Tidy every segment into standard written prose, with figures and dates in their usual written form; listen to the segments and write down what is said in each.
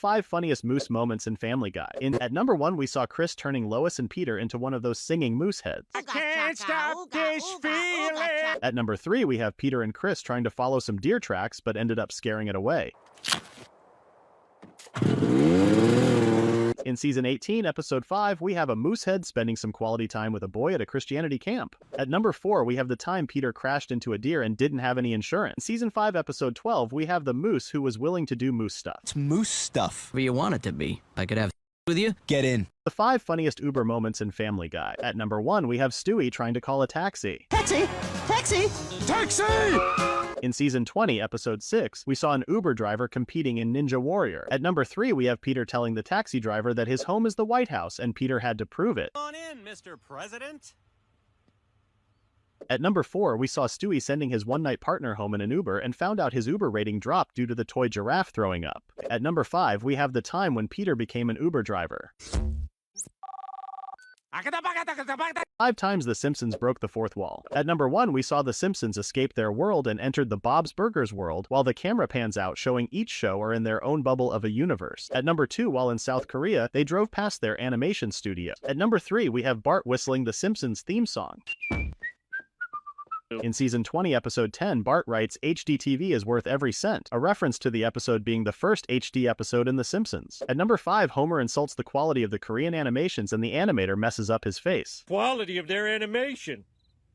5 funniest moose moments in Family Guy. At number 1, we saw Chris turning Lois and Peter into one of those singing moose heads. I can't stop this feeling. At number 3, we have Peter and Chris trying to follow some deer tracks, but ended up scaring it away. In Season 18, Episode 5, we have a moosehead spending some quality time with a boy at a Christianity camp. At number 4, we have the time Peter crashed into a deer and didn't have any insurance. In Season 5, Episode 12, we have the moose who was willing to do moose stuff. It's moose stuff. Whatever you want it to be. I could have with you. Get in. The 5 funniest Uber moments in Family Guy. At number 1, we have Stewie trying to call a taxi. Taxi! Taxi! Taxi! In Season 20, Episode 6, we saw an Uber driver competing in Ninja Warrior. At number 3, we have Peter telling the taxi driver that his home is the White House, and Peter had to prove it. Come on in, Mr. President. At number 4, we saw Stewie sending his one-night partner home in an Uber and found out his Uber rating dropped due to the toy giraffe throwing up. At number 5, we have the time when Peter became an Uber driver. 5 times the Simpsons broke the fourth wall. At number 1, we saw the Simpsons escape their world and entered the Bob's Burgers world, while the camera pans out showing each show are in their own bubble of a universe. At number 2, while in South Korea, they drove past their animation studio. At number 3, we have Bart whistling the Simpsons theme song. In Season 20, Episode 10, Bart writes, "HDTV is worth every cent," a reference to the episode being the first HD episode in The Simpsons. At number 5, Homer insults the quality of the Korean animations and the animator messes up his face. Quality of their animation.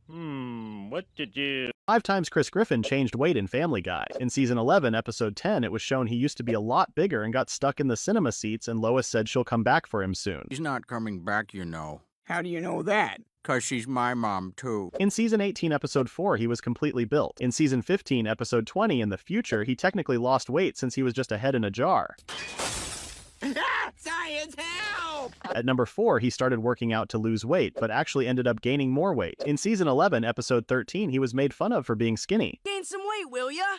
What to do? 5 times Chris Griffin changed weight in Family Guy. In Season 11, Episode 10, it was shown he used to be a lot bigger and got stuck in the cinema seats, and Lois said she'll come back for him soon. She's not coming back, you know. How do you know that? 'Cause she's my mom, too. In Season 18, Episode 4, he was completely built. In Season 15, Episode 20, in the future, he technically lost weight since he was just a head in a jar. Science, help! At number 4, he started working out to lose weight, but actually ended up gaining more weight. In Season 11, Episode 13, he was made fun of for being skinny. Gain some weight, will ya?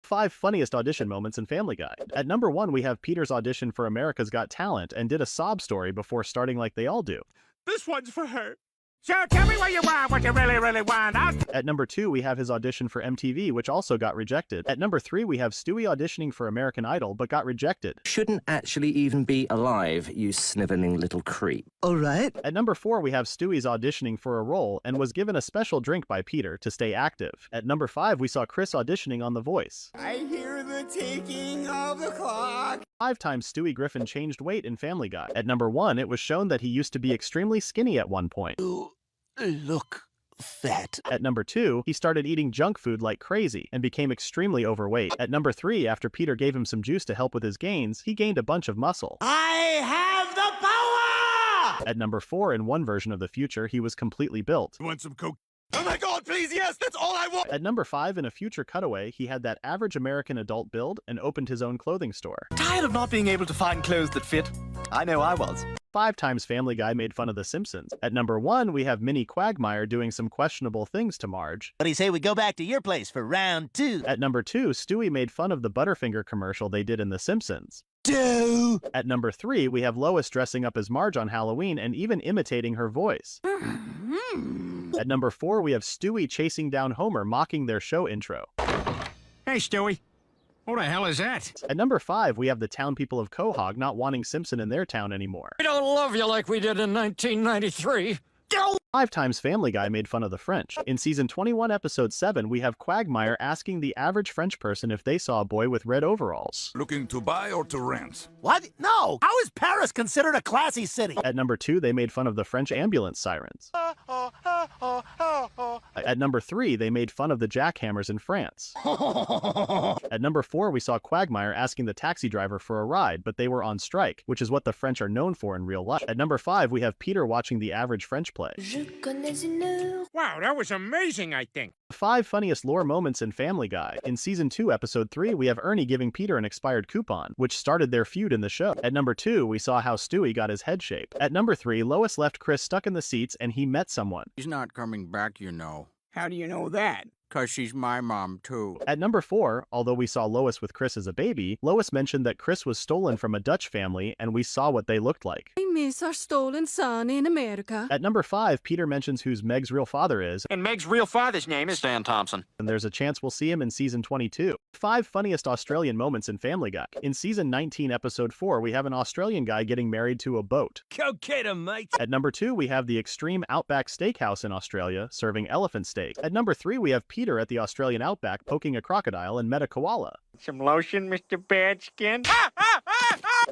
5 funniest audition moments in Family Guy. At number 1, we have Peter's audition for America's Got Talent and did a sob story before starting like they all do. This one's for her. So tell me what you want, what you really, really want. At number 2, we have his audition for MTV, which also got rejected. At number 3, we have Stewie auditioning for American Idol, but got rejected. Shouldn't actually even be alive, you sniveling little creep. All right. At number 4, we have Stewie's auditioning for a role and was given a special drink by Peter to stay active. At number 5, we saw Chris auditioning on The Voice. I hear the ticking of the clock. 5 times Stewie Griffin changed weight in Family Guy. At number 1, it was shown that he used to be extremely skinny at one point. Look fat. At number 2, he started eating junk food like crazy and became extremely overweight. At number 3, after Peter gave him some juice to help with his gains, he gained a bunch of muscle. I have the power! At number 4, in one version of the future, he was completely built. You want some coke? Oh my God, please, yes, that's all I want! At number 5, in a future cutaway, he had that average American adult build and opened his own clothing store. Tired of not being able to find clothes that fit? I know I was. 5 times Family Guy made fun of The Simpsons. At number 1, we have Minnie Quagmire doing some questionable things to Marge. What do you say we go back to your place for round 2? At number 2, Stewie made fun of the Butterfinger commercial they did in The Simpsons. Do. At number 3, we have Lois dressing up as Marge on Halloween and even imitating her voice. At number 4, we have Stewie chasing down Homer mocking their show intro. Hey, Stewie. What the hell is that? At number 5, we have the town people of Quahog not wanting Simpson in their town anymore. We don't love you like we did in 1993. 5 times Family Guy made fun of the French. In Season 21, Episode 7, we have Quagmire asking the average French person if they saw a boy with red overalls. Looking to buy or to rent? What? No! How is Paris considered a classy city? At number 2, they made fun of the French ambulance sirens. At number 3, they made fun of the jackhammers in France. At number 4, we saw Quagmire asking the taxi driver for a ride, but they were on strike, which is what the French are known for in real life. At number 5, we have Peter watching the average French play. Wow, that was amazing, I think. 5 funniest lore moments in Family Guy. In Season 2, Episode 3, we have Ernie giving Peter an expired coupon, which started their feud in the show. At number 2, we saw how Stewie got his head shape. At number 3, Lois left Chris stuck in the seats and he met someone. She's not coming back, you know. How do you know that? 'Cause she's my mom, too. At number 4, although we saw Lois with Chris as a baby, Lois mentioned that Chris was stolen from a Dutch family and we saw what they looked like. miss our stolen son in America. At number 5, Peter mentions who Meg's real father is, And Meg's real father's name is Stan Thompson. and there's a chance we'll see him in season 22. 5 funniest Australian moments in Family Guy. In season 19, episode 4, we have an Australian guy getting married to a boat. Go get him, mate. At number 2, we have the extreme Outback Steakhouse in Australia serving elephant steak. At number 3, we have Peter at the Australian Outback poking a crocodile and met a koala. Some lotion, Mr. Badskin?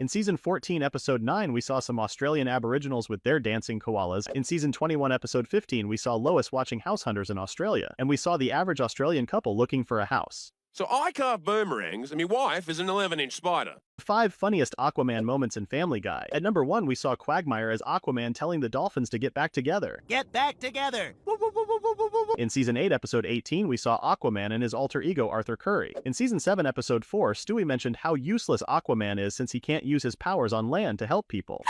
In season 14, episode 9, we saw some Australian Aboriginals with their dancing koalas. In season 21, episode 15, we saw Lois watching house hunters in Australia. And we saw the average Australian couple looking for a house. So I carve boomerangs, and my wife is an 11-inch spider. 5 funniest Aquaman moments in Family Guy. At number 1, we saw Quagmire as Aquaman telling the dolphins to get back together. Get back together. In season 8, episode 18, we saw Aquaman and his alter ego Arthur Curry. In season 7, episode 4, Stewie mentioned how useless Aquaman is since he can't use his powers on land to help people.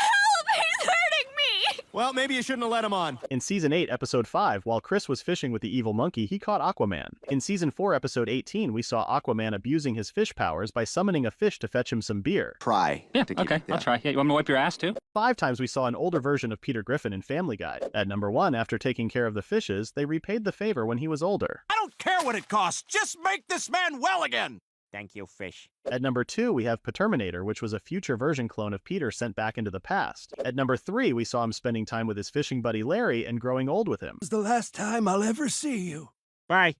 Well, maybe you shouldn't have let him on. In season 8, episode 5, while Chris was fishing with the evil monkey, he caught Aquaman. In season 4, episode 18, we saw Aquaman abusing his fish powers by summoning a fish to fetch him some beer. Try. Yeah, okay, I'll try. Yeah, you want me to wipe your ass too? 5 times we saw an older version of Peter Griffin in Family Guy. At number 1, after taking care of the fishes, they repaid the favor when he was older. I don't care what it costs. Just make this man well again. Thank you, fish. At number 2, we have Paterminator, which was a future version clone of Peter sent back into the past. At number 3, we saw him spending time with his fishing buddy Larry and growing old with him. It's the last time I'll ever see you. Bye.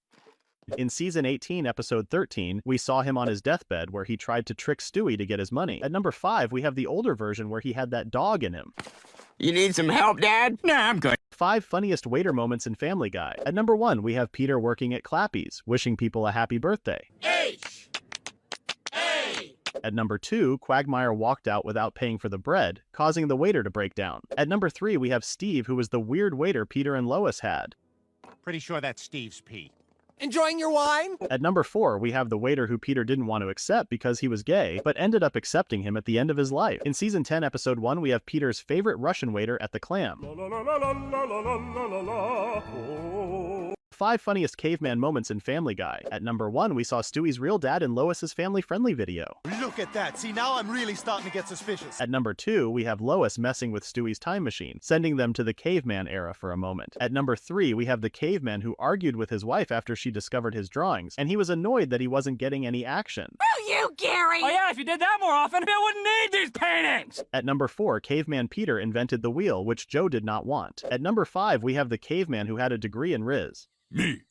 In season 18, episode 13, we saw him on his deathbed where he tried to trick Stewie to get his money. At number 5, we have the older version where he had that dog in him. You need some help, Dad? Nah, I'm good. 5 funniest waiter moments in Family Guy. At number 1, we have Peter working at Clappy's, wishing people a happy birthday. At number 2, Quagmire walked out without paying for the bread, causing the waiter to break down. At number 3, we have Steve, who was the weird waiter Peter and Lois had. Pretty sure that's Steve's pee. Enjoying your wine? At number 4, we have the waiter who Peter didn't want to accept because he was gay, but ended up accepting him at the end of his life. In season 10, episode 1, we have Peter's favorite Russian waiter at the Clam. 5 funniest caveman moments in Family Guy. At number 1, we saw Stewie's real dad in Lois's family-friendly video. Look at that. See, now I'm really starting to get suspicious. At number 2, we have Lois messing with Stewie's time machine, sending them to the caveman era for a moment. At number 3, we have the caveman who argued with his wife after she discovered his drawings, and he was annoyed that he wasn't getting any action. You, Gary! Oh yeah, if you did that more often, Bill wouldn't need these paintings! At number 4, Caveman Peter invented the wheel, which Joe did not want. At number 5, we have the caveman who had a degree in Riz. Me.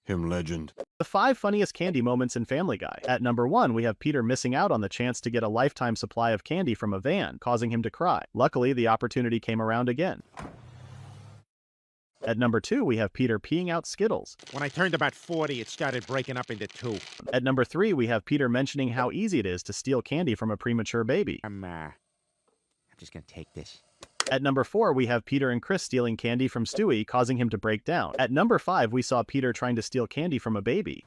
Him legend. The 5 funniest candy moments in Family Guy. At number 1, we have Peter missing out on the chance to get a lifetime supply of candy from a van, causing him to cry. Luckily, the opportunity came around again. At number 2, we have Peter peeing out Skittles. When I turned about 40, it started breaking up into 2. At number 3, we have Peter mentioning how easy it is to steal candy from a premature baby. I'm just gonna take this. At number 4, we have Peter and Chris stealing candy from Stewie, causing him to break down. At number 5, we saw Peter trying to steal candy from a baby.